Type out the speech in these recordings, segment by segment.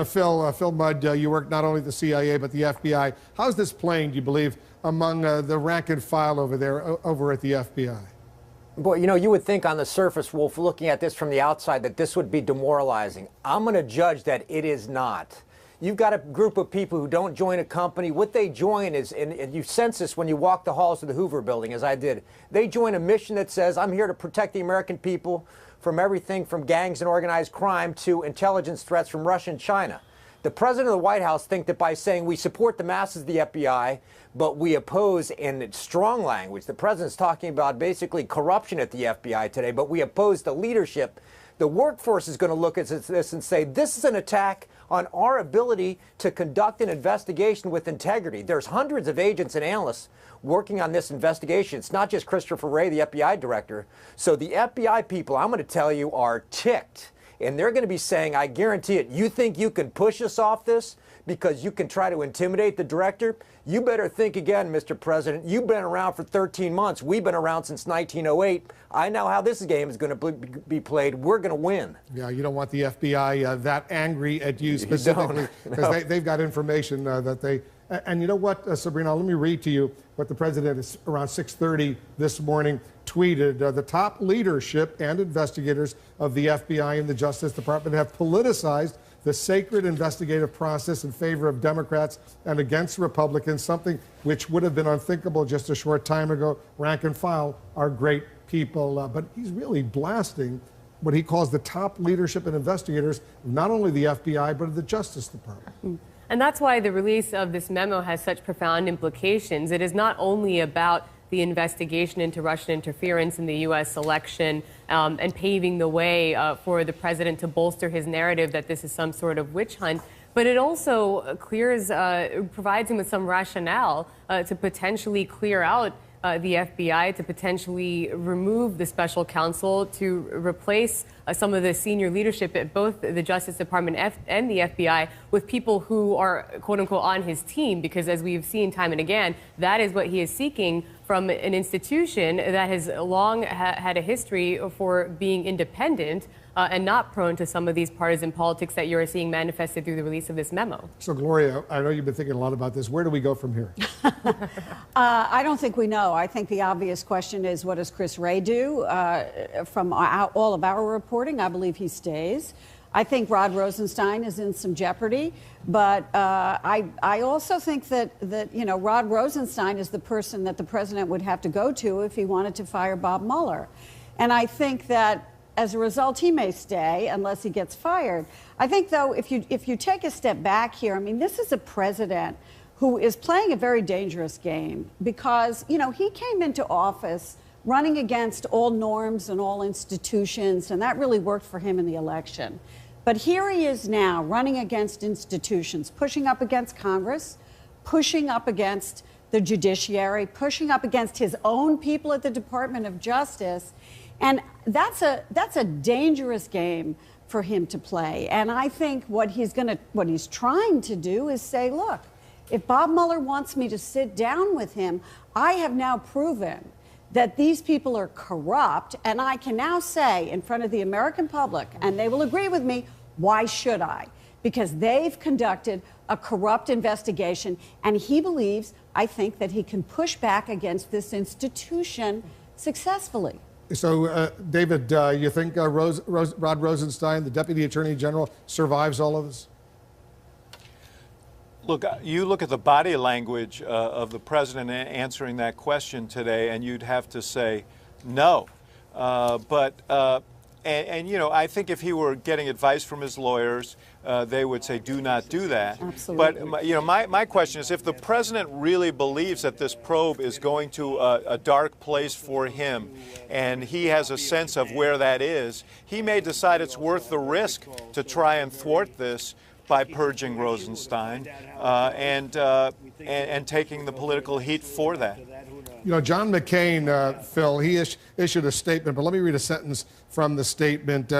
Phil Mudd, you work not only at the CIA but the FBI. How's this playing, do you believe, among the rank and file over there, over at the FBI? Boy, you would think on the surface, Wolf, looking at this from the outside, that this would be demoralizing. I'm going to judge that it is not. You've got a group of people who don't join a company. What they join is, and you sense this when you walk the halls of the Hoover Building, as I did, they join a mission that says, I'm here to protect the American people from everything from gangs and organized crime to intelligence threats from Russia and China. The president of the White House thinks that by saying we support the masses of the FBI, but we oppose, in strong language, the president's talking about basically corruption at the FBI today, but we oppose the leadership. The workforce is going to look at this and say, this is an attack on our ability to conduct an investigation with integrity. There's hundreds of agents and analysts working on this investigation. It's not just Christopher Wray, the FBI director. So the FBI people, I'm going to tell you, are ticked. And they're going to be saying, I guarantee it, you think you can push us off this because you can try to intimidate the director? You better think again, Mr. President. You've been around for 13 months. We've been around since 1908. I know how this game is going to be played. We're going to win. Yeah, you don't want the FBI that angry at you specifically, because they've got information that they... And you know what, Sabrina, let me read to you what the president is around 6:30 this morning tweeted. The top leadership and investigators of the FBI and the Justice Department have politicized the sacred investigative process in favor of Democrats and against Republicans, something which would have been unthinkable just a short time ago. Rank and file are great people, but he's really blasting what he calls the top leadership and investigators of not only the FBI, but of the Justice Department. And that's why the release of this memo has such profound implications. It is not only about the investigation into Russian interference in the U.S. election and paving the way for the president to bolster his narrative that this is some sort of witch hunt, but it also provides him with some rationale to potentially clear out the FBI, to potentially remove the special counsel, to replace some of the senior leadership at both the Justice Department and the FBI with people who are, quote unquote, on his team, because as we've seen time and again, that is what he is seeking from an institution that has long had a history for being independent and not prone to some of these partisan politics that you're seeing manifested through the release of this memo. So, Gloria, I know you've been thinking a lot about this. Where do we go from here? I don't think we know. I think the obvious question is, what does Chris Wray do? From all of our reporting, I believe he stays. I think Rod Rosenstein is in some jeopardy, but I also think that Rod Rosenstein is the person that the president would have to go to if he wanted to fire Bob Mueller. And I think that as a result, he may stay unless he gets fired. I think, though, if you take a step back here, I mean, this is a president who is playing a very dangerous game because, he came into office running against all norms and all institutions, and that really worked for him in the election. But here he is now running against institutions, pushing up against Congress, pushing up against the judiciary, pushing up against his own people at the Department of Justice. And that's a dangerous game for him to play. And I think what he's trying to do is say, look, if Bob Mueller wants me to sit down with him, I have now proven that these people are corrupt, and I can now say in front of the American public, and they will agree with me, why should I? Because they've conducted a corrupt investigation, and he believes, I think, that he can push back against this institution successfully. So, David, you think Rod Rosenstein, the Deputy Attorney General, survives all of this? Look, you look at the body language of the president answering that question today, and you'd have to say no. I think if he were getting advice from his lawyers, they would say, do not do that. Absolutely. But, my question is, if the president really believes that this probe is going to a dark place for him, and he has a sense of where that is, he may decide it's worth the risk to try and thwart this by purging Rosenstein and taking the political heat for that. John McCain, Phil, he issued a statement, but let me read a sentence from the statement.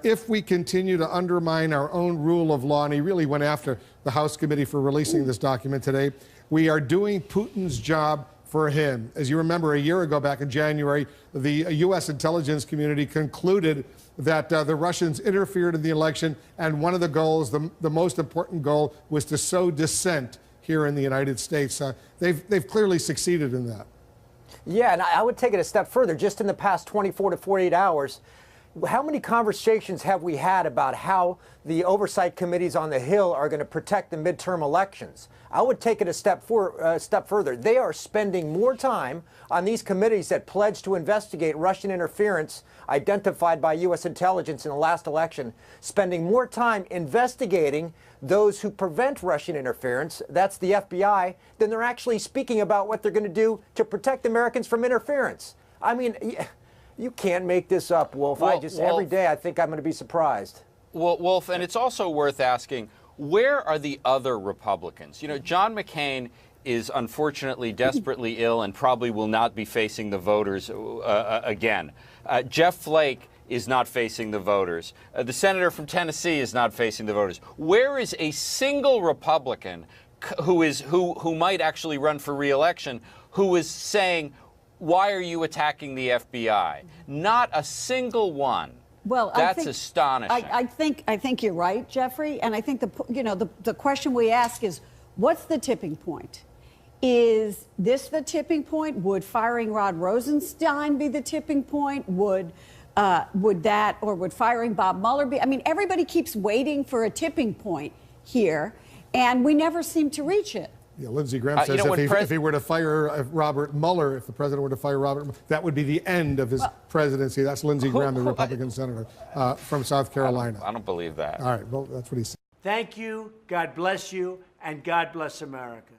If we continue to undermine our own rule of law, and he really went after the House committee for releasing this document today, we are doing Putin's job for him. As you remember, a year ago, back in January, the U.S. intelligence community concluded that the Russians interfered in the election, and one of the goals, the most important goal, was to sow dissent here in the United States. They've clearly succeeded in that. Yeah, and I would take it a step further. Just in the past 24 to 48 hours, how many conversations have we had about how the oversight committees on the Hill are going to protect the midterm elections? I would take it a step further. They are spending more time on these committees that pledged to investigate Russian interference identified by U.S. intelligence in the last election, spending more time investigating those who prevent Russian interference, that's the FBI, than they're actually speaking about what they're going to do to protect Americans from interference. I mean, you can't make this up, Wolf. Every day I think I'm going to be surprised. Well, Wolf, and it's also worth asking, where are the other Republicans? You know, John McCain is unfortunately desperately ill and probably will not be facing the voters again. Jeff Flake is not facing the voters. The senator from Tennessee is not facing the voters. Where is a single Republican who might actually run for re-election who is saying, why are you attacking the FBI? Not a single one. Well, that's astonishing. I think you're right, Jeffrey. And I think the question we ask is, what's the tipping point? Is this the tipping point? Would firing Rod Rosenstein be the tipping point? Would firing Bob Mueller be? I mean, everybody keeps waiting for a tipping point here, and we never seem to reach it. Yeah, Lindsey Graham says if he were to fire Robert Mueller, if the president were to fire Robert Mueller, that would be the end of his presidency. That's Lindsey Graham, the Republican senator from South Carolina. I don't believe that. All right, well, that's what he said. Thank you, God bless you, and God bless America.